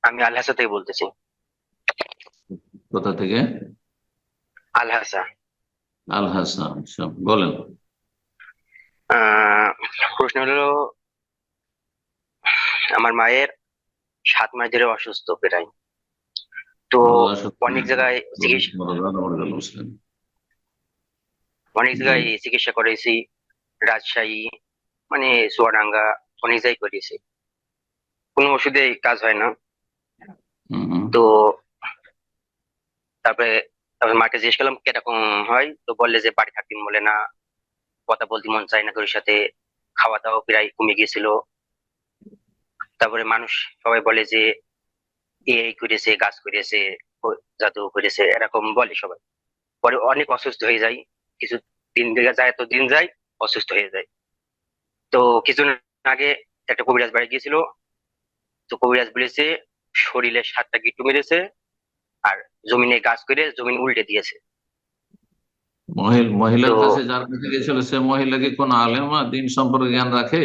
আমি আলহাসা থেকে বলতেছি। কোথা থেকে? আলহাসা। আল হাসান, আচ্ছা, বলেন। আহ প্রশ্ন হলো, আমার মায়ের 7 মাস ধরে অসুস্থ প্রায়। তো আল্লাহ সত্য। অনেক জায়গায় চিকিৎসা মুসলিম। অনেক জি। জায়গায় চিকিৎসা করেছি, রাজশাহী, মানে চুয়াডাঙ্গা, অনেক জায়গায় করেছি, কোনো ওষুধে কাজ হয় না। হুম হুম। তো তারপরে তারপরে মাকে জিজ্ঞেস করলাম কিরকম হয়, তো বললে যে বাড়ি থাকতে বলে না, কথা বলতে মন চায় না তোর সাথে, খাওয়া দাওয়া প্রায় কমে গিয়েছিল। তারপরে মানুষ সবাই বলে যে এই করেছে, গাছ করেছে, জাদু করেছে, এরকম বলে সবাই। পরে অনেক অসুস্থ হয়ে যায়, কিছু দিন থেকে যায়, তো দিন যায়, অসুস্থ হয়ে যায়। তো কিছুদিন আগে একটা কবিরাজ বাড়ি গিয়েছিল। তো কবিরাজ বলেছে শরীরে 7টা গিট্টু মেরেছে, আর জমিনে গাছ করে জমিন উল্টে দিয়েছে। তো মহিলার কাছে যার কাছে গেছিল সে মহিলা কি কোন আলেমা, দিন সম্পর্কে জ্ঞান রাখে,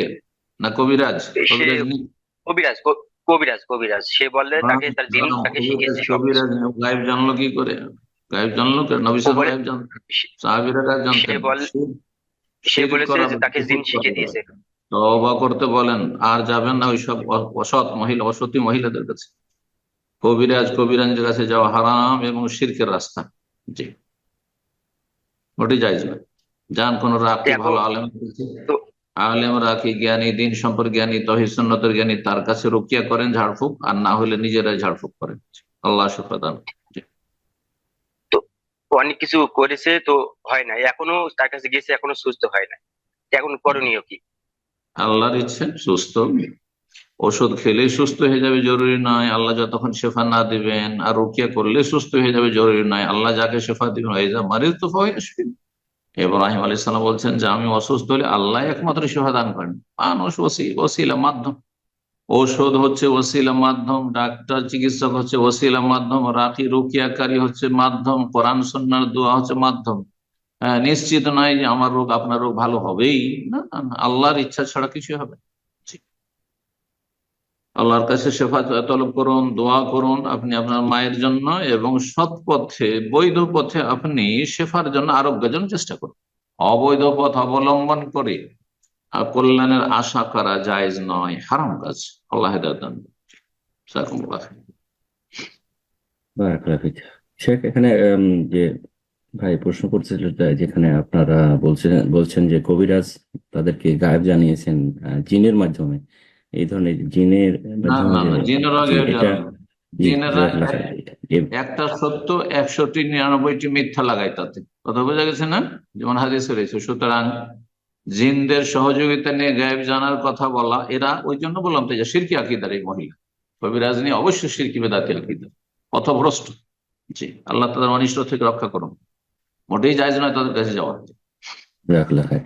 না কবিরাজ? সে কবিরাজ নেই? কবিরাজ সে বললে তাকে তার জিন তাকে কবিরাজ শিখিয়েছে সবকিছু। কবিরাজ গায়েব জানলো কি করে? গায়েব জানলো কে? নবী ও সাল্লাল্লাহু বলে, গায়েব জানতেন? সে সাহাবীরা গায়েব সে জানতেন? বল সে শিরক বলেছে করা, যে তাকে জিন কুফর করা শিখিয়ে বলে। দিয়েছে। তওবা করতে বলেন, আর যাবেন না ওইসব অসৎ মহিলা, অসতী মহিলাদের কাছে। কবিরাজের কাছে যাওয়া হারাম এবং শিরকের রাস্তা। জি, ওটি জায়েজ নয়। যান কোন তো রাকি, এখন ভালো আলেম কাছে, তো আলেম রাকি জ্ঞানী, দিন সম্পর্কে জ্ঞানী, তহিদ সুন্নতের জ্ঞানী, তার কাছে রুকিয়া করেন, ঝাড়ফুঁক, আর না হলে নিজেরাই ঝাড়ফুঁক করেন। আল্লাহ শুকর দান। জি। তো অনেক কিছু করেছে, তো হয় না, এখনো তার কাছে গেছে, এখনো সুস্থ হয় না। এখন করণীয় কি? আল্লাহর ইচ্ছে সুস্থ। ওষুধ খেলেই সুস্থ হয়ে যাবে জরুরি নয়, আল্লাহ যতক্ষণ শেফা না দিবেন। আর রুকিয়া করলে সুস্থ হয়ে যাবে জরুরি নয়, আল্লাহ যাকে শেফা দিবেন। মারিজ তো ইব্রাহিম আলাইহিস সালাম বলছেন যে আমি অসুস্থ হলে আল্লাহ একমাত্র শেফা দান করেন। মানুষ ওসিলা মাধ্যম। ঔষধ হচ্ছে ওসিলা মাধ্যম, ডাক্তার চিকিৎসক হচ্ছে ওসিলা মাধ্যম, রাকি রুকিয়াকারী হচ্ছে মাধ্যম, কোরআন সুন্নাহর দোয়া হচ্ছে মাধ্যম। হ্যাঁ, নিশ্চিত নয় যে আমার রোগ আপনার রোগ ভালো হবেই। না না, না, আল্লাহর ইচ্ছা ছাড়া কিছু হবে না। জি। আল্লাহর কাছে শেফা তলব করুন, দোয়া করুন আপনি আপনার মায়ের জন্য, এবং সৎ পথে, বৈধ পথে আপনি শেফার জন্য, আরোগ্যের জন্য চেষ্টা করুন। অবৈধ পথ অবলম্বন করে আর কল্যাণের আশা করা জায়েজ নয়, হারাম কাজ। আল্লাহ হেদায়েত দান করুন। জাযাকুমুল্লাহ খাইর। বারাকাল্লাহু ফিক। শেখ, এখানে যে ভাই প্রশ্ন করছিল, যেখানে আপনারা বলছেন যে কবিরাজ তাদেরকে গায়েব জানিয়েছেন জিনের মাধ্যমে, এই ধরনের জিনের না মাধ্যমে না যে, না, জিনেরা জি, এটা, জানে না। জি, জিনেরা জাযাকাল্লাহ খাইর। একটা সত্য 199টি মিথ্যা লাগায় তাতে। কথা বোঝা গেছে না? যেমন হাদিসে রয়েছে। সুতরাং জিনদের সহযোগিতা নিয়ে গায়েব জানার কথা বলা, এরা ওই জন্য বললাম তো যে শিরকি আকিদার এই মহিলা, কবিরাজ নিয়ে অবশ্যই শিরকি বেদাতি আকিদার, পথভ্রষ্ট। জি, আল্লাহ তাদের অনিষ্ট থেকে রক্ষা করুন। মোটেই জায়েজ নয় তাদের কাছে যাওয়া। জাযাকাল্লাহ খাইর।